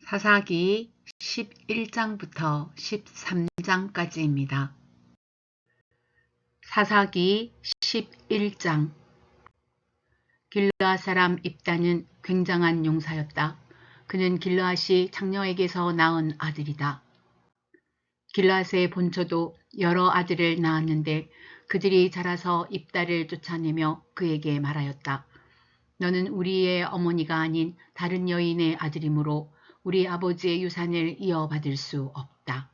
사사기 11장부터 13장까지입니다. 사사기 11장. 길르앗 사람 입다는 굉장한 용사였다. 그는 길르앗이 장녀에게서 낳은 아들이다. 길르앗의 본처도 여러 아들을 낳았는데 그들이 자라서 입다를 쫓아내며 그에게 말하였다. 너는 우리의 어머니가 아닌 다른 여인의 아들이므로 우리 아버지의 유산을 이어받을 수 없다.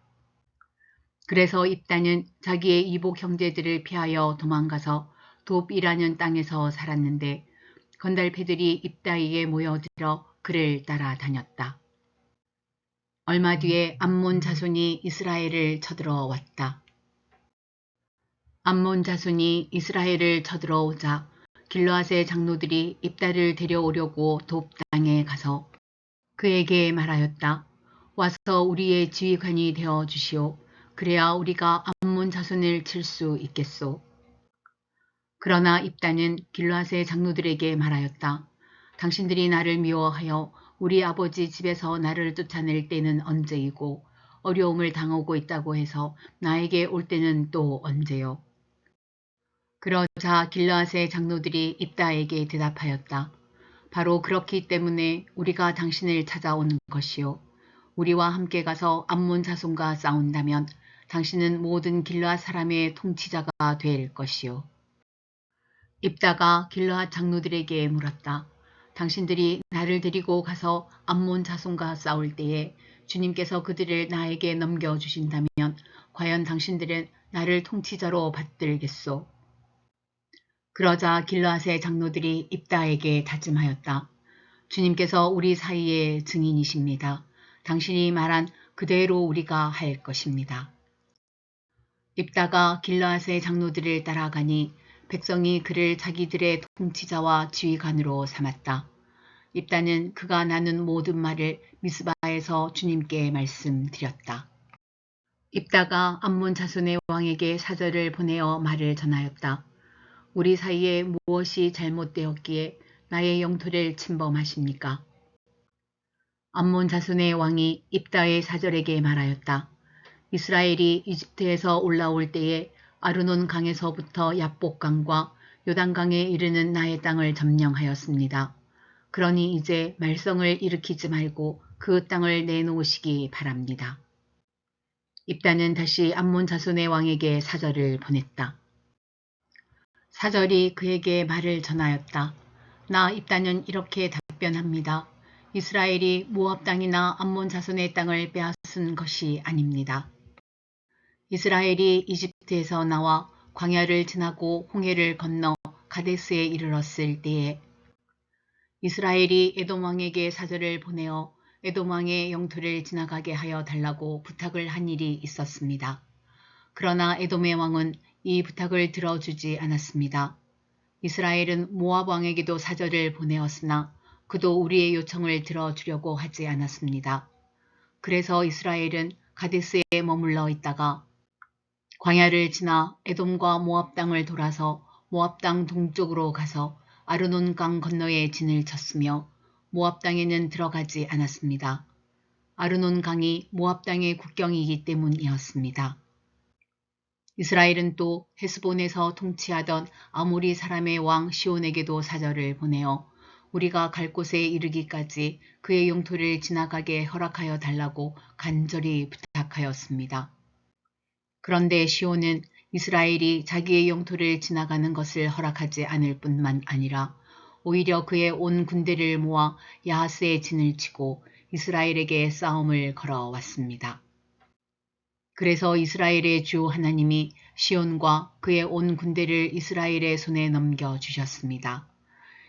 그래서 입다는 자기의 이복 형제들을 피하여 도망가서 돕이라는 땅에서 살았는데 건달패들이 입다에게 모여들어 그를 따라다녔다. 얼마 뒤에 암몬 자손이 이스라엘을 쳐들어왔다. 암몬 자손이 이스라엘을 쳐들어오자 길르앗의 장로들이 입다를 데려오려고 돕 땅에 가서 그에게 말하였다. 와서 우리의 지휘관이 되어 주시오. 그래야 우리가 암몬 자손을 칠 수 있겠소. 그러나 입다는 길르앗의 장로들에게 말하였다. 당신들이 나를 미워하여 우리 아버지 집에서 나를 쫓아낼 때는 언제이고 어려움을 당하고 있다고 해서 나에게 올 때는 또 언제요. 그러자 길르앗의 장로들이 입다에게 대답하였다. 바로 그렇기 때문에 우리가 당신을 찾아오는 것이요. 우리와 함께 가서 암몬 자손과 싸운다면 당신은 모든 길르앗 사람의 통치자가 될 것이요. 입다가 길르앗 장로들에게 물었다. 당신들이 나를 데리고 가서 암몬 자손과 싸울 때에 주님께서 그들을 나에게 넘겨주신다면 과연 당신들은 나를 통치자로 받들겠소? 그러자 길르앗의 장로들이 입다에게 다짐하였다. 주님께서 우리 사이의 증인이십니다. 당신이 말한 그대로 우리가 할 것입니다. 입다가 길르앗의 장로들을 따라가니 백성이 그를 자기들의 통치자와 지휘관으로 삼았다. 입다는 그가 나눈 모든 말을 미스바에서 주님께 말씀드렸다. 입다가 암몬 자손의 왕에게 사절을 보내어 말을 전하였다. 우리 사이에 무엇이 잘못되었기에 나의 영토를 침범하십니까? 암몬 자손의 왕이 입다의 사절에게 말하였다. 이스라엘이 이집트에서 올라올 때에 아르논 강에서부터 야복강과 요단강에 이르는 나의 땅을 점령하였습니다. 그러니 이제 말썽을 일으키지 말고 그 땅을 내놓으시기 바랍니다. 입다는 다시 암몬 자손의 왕에게 사절을 보냈다. 사절이 그에게 말을 전하였다. 나 입다는 이렇게 답변합니다. 이스라엘이 모압 땅이나 암몬 자손의 땅을 빼앗은 것이 아닙니다. 이스라엘이 이집트에서 나와 광야를 지나고 홍해를 건너 가데스에 이르렀을 때에 이스라엘이 에돔 왕에게 사절을 보내어 에돔 왕의 영토를 지나가게 하여 달라고 부탁을 한 일이 있었습니다. 그러나 에돔의 왕은 이 부탁을 들어주지 않았습니다. 이스라엘은 모압 왕에게도 사절을 보내었으나 그도 우리의 요청을 들어주려고 하지 않았습니다. 그래서 이스라엘은 가데스에 머물러 있다가 광야를 지나 에돔과 모압 땅을 돌아서 모압 땅 동쪽으로 가서 아르논 강 건너에 진을 쳤으며 모압 땅에는 들어가지 않았습니다. 아르논 강이 모압 땅의 국경이기 때문이었습니다. 이스라엘은 또 헤스본에서 통치하던 아모리 사람의 왕 시온에게도 사절을 보내어 우리가 갈 곳에 이르기까지 그의 영토를 지나가게 허락하여 달라고 간절히 부탁하였습니다. 그런데 시온은 이스라엘이 자기의 영토를 지나가는 것을 허락하지 않을 뿐만 아니라 오히려 그의 온 군대를 모아 야하스에 진을 치고 이스라엘에게 싸움을 걸어왔습니다. 그래서 이스라엘의 주 하나님이 시온과 그의 온 군대를 이스라엘의 손에 넘겨주셨습니다.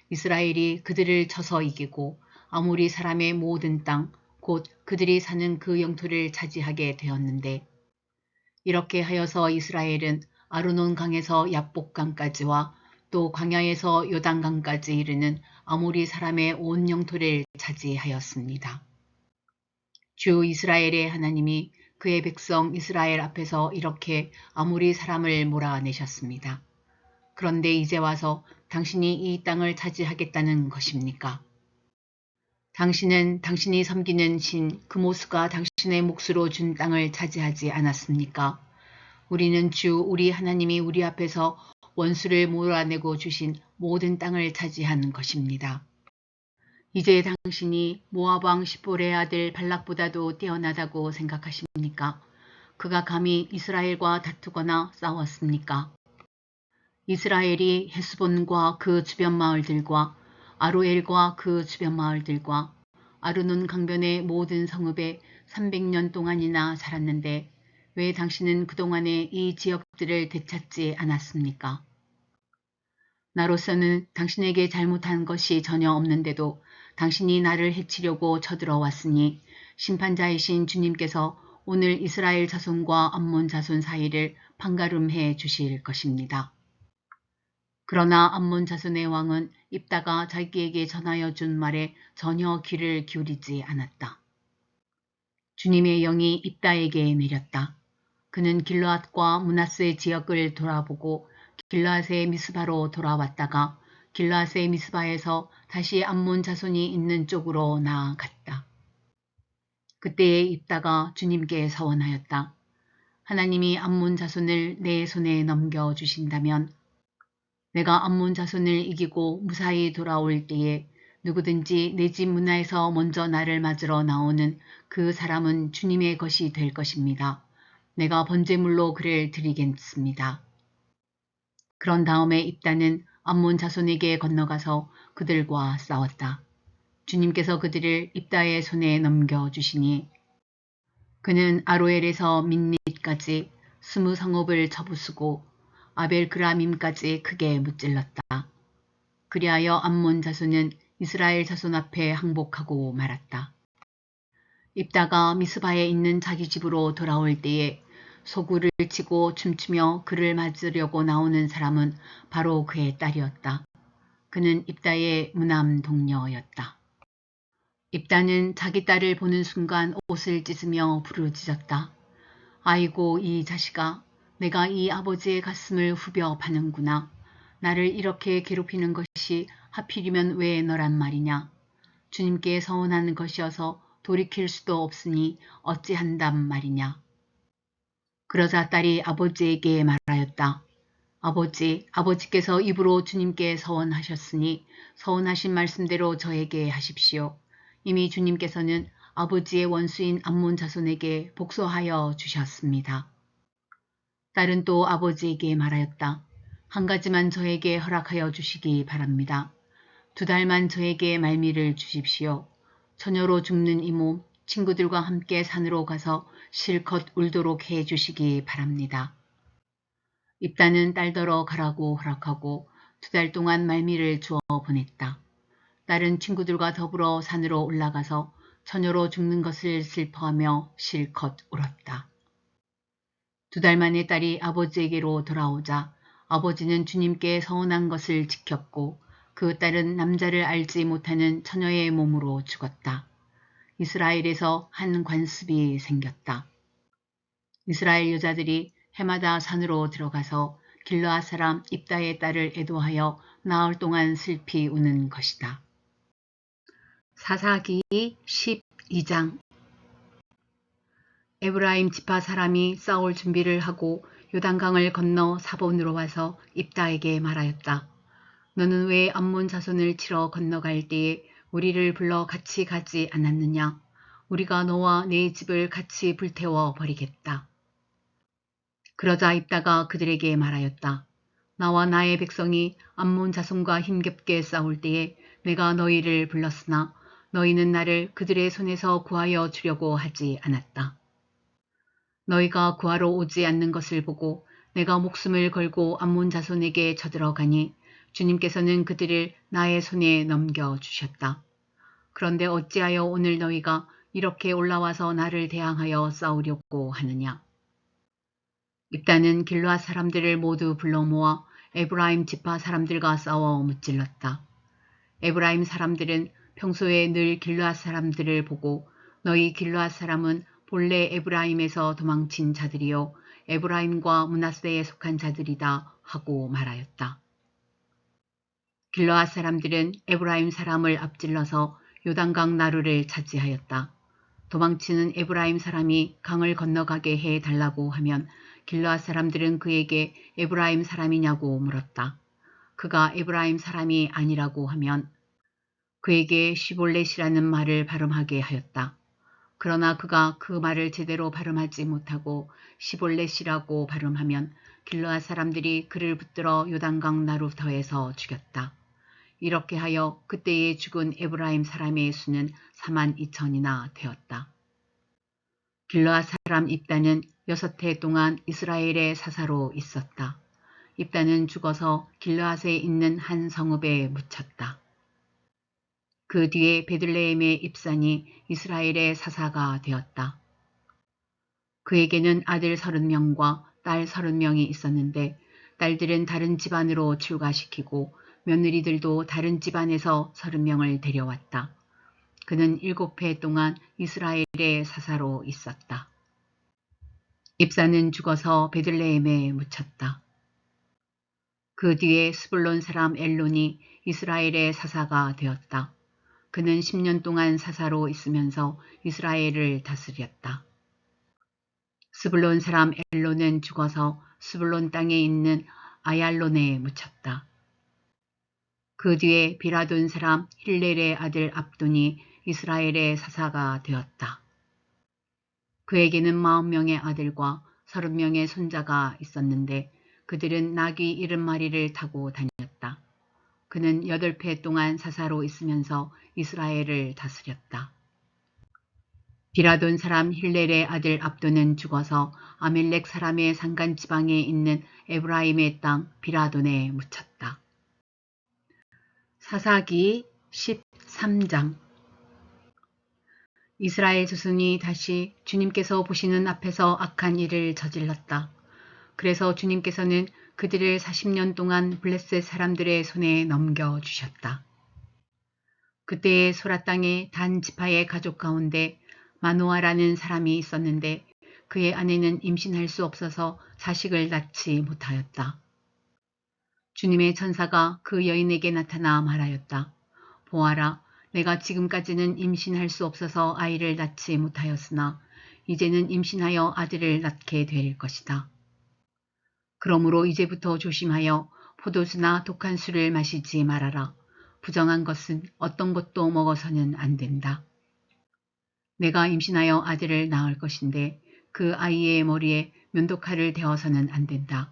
이스라엘이 그들을 쳐서 이기고 아모리 사람의 모든 땅, 곧 그들이 사는 그 영토를 차지하게 되었는데 이렇게 하여서 이스라엘은 아르논 강에서 야복강까지와 또 광야에서 요단강까지 이르는 아모리 사람의 온 영토를 차지하였습니다. 주 이스라엘의 하나님이 그의 백성 이스라엘 앞에서 이렇게 아모리 사람을 몰아내셨습니다. 그런데 이제 와서 당신이 이 땅을 차지하겠다는 것입니까? 당신은 당신이 섬기는 신 그모스가 당신의 몫으로 준 땅을 차지하지 않았습니까? 우리는 주 우리 하나님이 우리 앞에서 원수를 몰아내고 주신 모든 땅을 차지한 것입니다. 이제 당신이 모압 왕 십볼의 아들 발락보다도 뛰어나다고 생각하십니까? 그가 감히 이스라엘과 다투거나 싸웠습니까? 이스라엘이 헤스본과 그 주변 마을들과 아로엘과 그 주변 마을들과 아르논 강변의 모든 성읍에 300년 동안이나 살았는데 왜 당신은 그동안에 이 지역들을 되찾지 않았습니까? 나로서는 당신에게 잘못한 것이 전혀 없는데도 당신이 나를 해치려고 쳐들어왔으니 심판자이신 주님께서 오늘 이스라엘 자손과 암몬 자손 사이를 판가름해 주실 것입니다. 그러나 암몬 자손의 왕은 입다가 자기에게 전하여 준 말에 전혀 귀를 기울이지 않았다. 주님의 영이 입다에게 내렸다. 그는 길르앗과 므낫세 지역을 돌아보고 길르앗의 미스바로 돌아왔다가 길르앗의 미스바에서 다시 암몬 자손이 있는 쪽으로 나아갔다. 그때에 입다가 주님께 서원하였다. 하나님이 암몬 자손을 내 손에 넘겨주신다면 내가 암몬 자손을 이기고 무사히 돌아올 때에 누구든지 내 집 문화에서 먼저 나를 맞으러 나오는 그 사람은 주님의 것이 될 것입니다. 내가 번제물로 그를 드리겠습니다. 그런 다음에 입다는 암몬 자손에게 건너가서 그들과 싸웠다. 주님께서 그들을 입다의 손에 넘겨주시니 그는 아로엘에서 민닛까지 20성읍을 쳐부수고 아벨그라밈까지 크게 무찔렀다. 그리하여 암몬 자손은 이스라엘 자손 앞에 항복하고 말았다. 입다가 미스바에 있는 자기 집으로 돌아올 때에 소구를 치고 춤추며 그를 맞으려고 나오는 사람은 바로 그의 딸이었다. 그는 입다의 무남 동녀였다. 입다는 자기 딸을 보는 순간 옷을 찢으며 부르짖었다. 아이고 이 자식아, 내가 이 아버지의 가슴을 후벼 파는구나. 나를 이렇게 괴롭히는 것이 하필이면 왜 너란 말이냐. 주님께 서원하는 것이어서 돌이킬 수도 없으니 어찌한단 말이냐. 그러자 딸이 아버지에게 말하였다. 아버지께서 입으로 주님께 서원하셨으니 서원하신 말씀대로 저에게 하십시오. 이미 주님께서는 아버지의 원수인 암몬 자손에게 복수하여 주셨습니다. 딸은 또 아버지에게 말하였다. 한 가지만 저에게 허락하여 주시기 바랍니다. 2달만 저에게 말미를 주십시오. 처녀로 죽는 이 몸 친구들과 함께 산으로 가서 실컷 울도록 해 주시기 바랍니다. 입다는 딸더러 가라고 허락하고 2달 동안 말미를 주어 보냈다. 딸은 친구들과 더불어 산으로 올라가서 처녀로 죽는 것을 슬퍼하며 실컷 울었다. 2달 만에 딸이 아버지에게로 돌아오자 아버지는 주님께 서원한 것을 지켰고 그 딸은 남자를 알지 못하는 처녀의 몸으로 죽었다. 이스라엘에서 한 관습이 생겼다. 이스라엘 여자들이 해마다 산으로 들어가서 길르앗 사람 입다의 딸을 애도하여 나흘 동안 슬피 우는 것이다. 사사기 12장 에브라임 지파 사람이 싸울 준비를 하고 요단강을 건너 사본으로 와서 입다에게 말하였다. 너는 왜 암몬 자손을 치러 건너갈 때에 우리를 불러 같이 가지 않았느냐? 우리가 너와 네 집을 같이 불태워 버리겠다. 그러자 입다가 그들에게 말하였다. 나와 나의 백성이 암몬 자손과 힘겹게 싸울 때에 내가 너희를 불렀으나 너희는 나를 그들의 손에서 구하여 주려고 하지 않았다. 너희가 구하러 오지 않는 것을 보고 내가 목숨을 걸고 암몬 자손에게 쳐들어가니 주님께서는 그들을 나의 손에 넘겨주셨다. 그런데 어찌하여 오늘 너희가 이렇게 올라와서 나를 대항하여 싸우려고 하느냐. 입다는 길르앗 사람들을 모두 불러 모아 에브라임 지파 사람들과 싸워 무찔렀다. 에브라임 사람들은 평소에 늘 길르앗 사람들을 보고 너희 길르앗 사람은 본래 에브라임에서 도망친 자들이요 에브라임과 므낫세에 속한 자들이다 하고 말하였다. 길르앗 사람들은 에브라임 사람을 앞질러서 요단강 나루를 차지하였다. 도망치는 에브라임 사람이 강을 건너가게 해달라고 하면 길르앗 사람들은 그에게 에브라임 사람이냐고 물었다. 그가 에브라임 사람이 아니라고 하면 그에게 시볼렛이라는 말을 발음하게 하였다. 그러나 그가 그 말을 제대로 발음하지 못하고 시볼렛이라고 발음하면 길르앗 사람들이 그를 붙들어 요단강 나루터에서 죽였다. 이렇게 하여 그때에 죽은 에브라임 사람의 수는 42,000이나 되었다. 길르앗 사람 입단은 6해 동안 이스라엘의 사사로 있었다. 입단은 죽어서 길르앗에 있는 한 성읍에 묻혔다. 그 뒤에 베들레헴의 입산이 이스라엘의 사사가 되었다. 그에게는 아들 30명과 딸 30명이 있었는데 딸들은 다른 집안으로 출가시키고 며느리들도 다른 집안에서 30명을 데려왔다. 그는 7해 동안 이스라엘의 사사로 있었다. 입사는 죽어서 베들레헴에 묻혔다. 그 뒤에 스불론 사람 엘론이 이스라엘의 사사가 되었다. 그는 10년 동안 사사로 있으면서 이스라엘을 다스렸다. 스불론 사람 엘론은 죽어서 스불론 땅에 있는 아얄론에 묻혔다. 그 뒤에 비라돈 사람 힐렐의 아들 압돈이 이스라엘의 사사가 되었다. 그에게는 40명의 아들과 30명의 손자가 있었는데 그들은 나귀 70마리를 타고 다녔다. 그는 8해 동안 사사로 있으면서 이스라엘을 다스렸다. 비라돈 사람 힐렐의 아들 압돈은 죽어서 아멜렉 사람의 산간 지방에 있는 에브라임의 땅 비라돈에 묻혔다. 사사기 13장. 이스라엘 자손이 다시 주님께서 보시는 앞에서 악한 일을 저질렀다. 그래서 주님께서는 그들을 40년 동안 블레셋 사람들의 손에 넘겨주셨다. 그때에 소라 땅의 단 지파의 가족 가운데 마노아라는 사람이 있었는데 그의 아내는 임신할 수 없어서 자식을 낳지 못하였다. 주님의 천사가 그 여인에게 나타나 말하였다. 보아라, 내가 지금까지는 임신할 수 없어서 아이를 낳지 못하였으나 이제는 임신하여 아들을 낳게 될 것이다. 그러므로 이제부터 조심하여 포도주나 독한 술을 마시지 말아라. 부정한 것은 어떤 것도 먹어서는 안 된다. 내가 임신하여 아들을 낳을 것인데 그 아이의 머리에 면도칼을 대어서는 안 된다.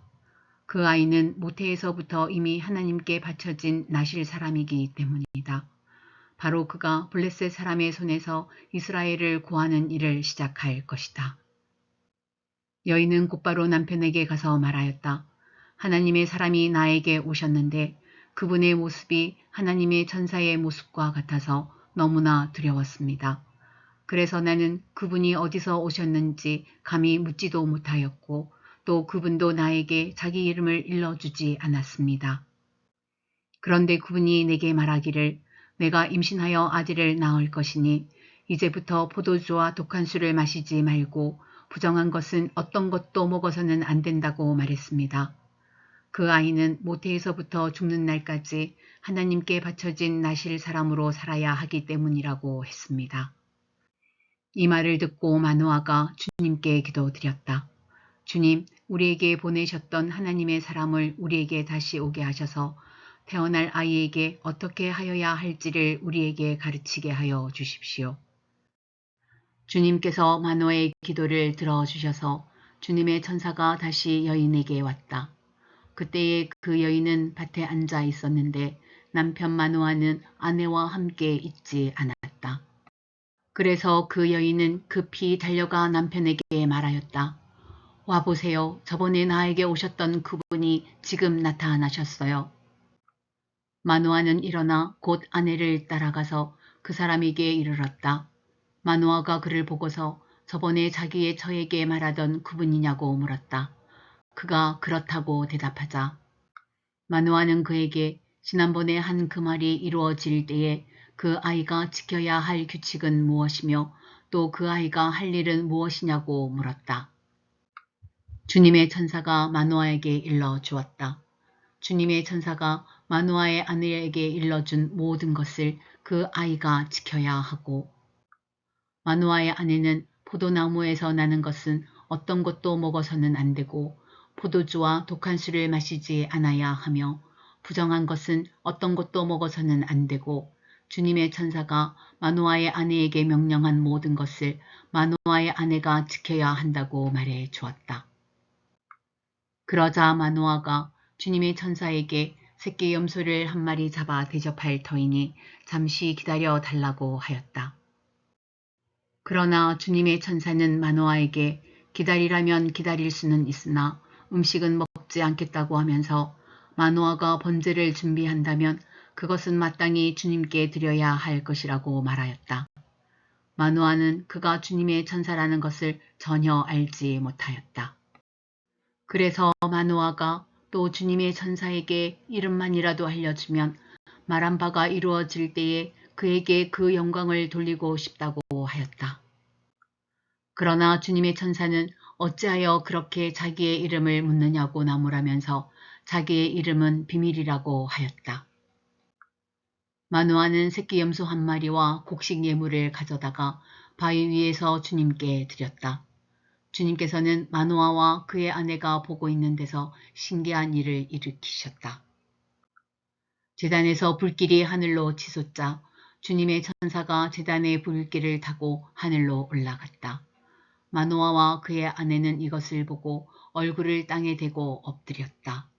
그 아이는 모태에서부터 이미 하나님께 바쳐진 나실 사람이기 때문이다. 바로 그가 블레셋 사람의 손에서 이스라엘을 구하는 일을 시작할 것이다. 여인은 곧바로 남편에게 가서 말하였다. 하나님의 사람이 나에게 오셨는데 그분의 모습이 하나님의 천사의 모습과 같아서 너무나 두려웠습니다. 그래서 나는 그분이 어디서 오셨는지 감히 묻지도 못하였고 또 그분도 나에게 자기 이름을 일러주지 않았습니다. 그런데 그분이 내게 말하기를 내가 임신하여 아들을 낳을 것이니 이제부터 포도주와 독한 술을 마시지 말고 부정한 것은 어떤 것도 먹어서는 안 된다고 말했습니다. 그 아이는 모태에서부터 죽는 날까지 하나님께 바쳐진 나실 사람으로 살아야 하기 때문이라고 했습니다. 이 말을 듣고 마노아가 주님께 기도드렸다. 주님, 우리에게 보내셨던 하나님의 사람을 우리에게 다시 오게 하셔서 태어날 아이에게 어떻게 하여야 할지를 우리에게 가르치게 하여 주십시오. 주님께서 마노아의 기도를 들어주셔서 주님의 천사가 다시 여인에게 왔다. 그때에 그 여인은 밭에 앉아 있었는데 남편 마노아는 아내와 함께 있지 않았다. 그래서 그 여인은 급히 달려가 남편에게 말하였다. 와보세요. 저번에 나에게 오셨던 그분이 지금 나타나셨어요. 마노아는 일어나 곧 아내를 따라가서 그 사람에게 이르렀다. 마노아가 그를 보고서 저번에 자기의 처에게 말하던 그분이냐고 물었다. 그가 그렇다고 대답하자 마노아는 그에게 지난번에 한 그 말이 이루어질 때에 그 아이가 지켜야 할 규칙은 무엇이며 또 그 아이가 할 일은 무엇이냐고 물었다. 주님의 천사가 마노아에게 일러주었다. 주님의 천사가 마노아의 아내에게 일러준 모든 것을 그 아이가 지켜야 하고 마누아의 아내는 포도나무에서 나는 것은 어떤 것도 먹어서는 안 되고 포도주와 독한 술을 마시지 않아야 하며 부정한 것은 어떤 것도 먹어서는 안 되고 주님의 천사가 마누아의 아내에게 명령한 모든 것을 마누아의 아내가 지켜야 한다고 말해 주었다. 그러자 마누아가 주님의 천사에게 새끼 염소를 한 마리 잡아 대접할 터이니 잠시 기다려 달라고 하였다. 그러나 주님의 천사는 마누아에게 기다리라면 기다릴 수는 있으나 음식은 먹지 않겠다고 하면서 마누아가 번제를 준비한다면 그것은 마땅히 주님께 드려야 할 것이라고 말하였다. 마누아는 그가 주님의 천사라는 것을 전혀 알지 못하였다. 그래서 마누아가 또 주님의 천사에게 이름만이라도 알려주면 말한 바가 이루어질 때에 그에게 그 영광을 돌리고 싶다고 하였다. 그러나 주님의 천사는 어찌하여 그렇게 자기의 이름을 묻느냐고 나무라면서 자기의 이름은 비밀이라고 하였다. 마누아는 새끼 염소 한 마리와 곡식 예물을 가져다가 바위 위에서 주님께 드렸다. 주님께서는 마누아와 그의 아내가 보고 있는 데서 신기한 일을 일으키셨다. 제단에서 불길이 하늘로 치솟자 주님의 천사가 제단의 불길을 타고 하늘로 올라갔다. 마누아와 그의 아내는 이것을 보고 얼굴을 땅에 대고 엎드렸다.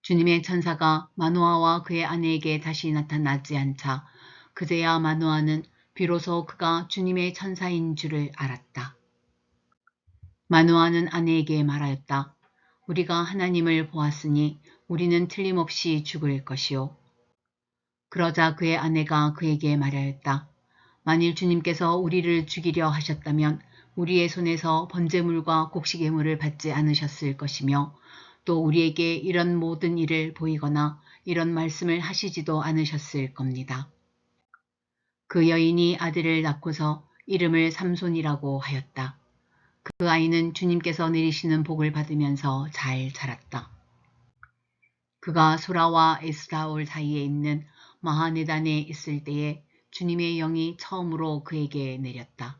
주님의 천사가 마누아와 그의 아내에게 다시 나타나지 않자 그제야 마누아는 비로소 그가 주님의 천사인 줄을 알았다. 마누아는 아내에게 말하였다. 우리가 하나님을 보았으니 우리는 틀림없이 죽을 것이요. 그러자 그의 아내가 그에게 말하였다. 만일 주님께서 우리를 죽이려 하셨다면 우리의 손에서 번제물과 곡식예물을 받지 않으셨을 것이며 또 우리에게 이런 모든 일을 보이거나 이런 말씀을 하시지도 않으셨을 겁니다. 그 여인이 아들을 낳고서 이름을 삼손이라고 하였다. 그 아이는 주님께서 내리시는 복을 받으면서 잘 자랐다. 그가 소라와 에스다올 사이에 있는 마하네단에 있을 때에 주님의 영이 처음으로 그에게 내렸다.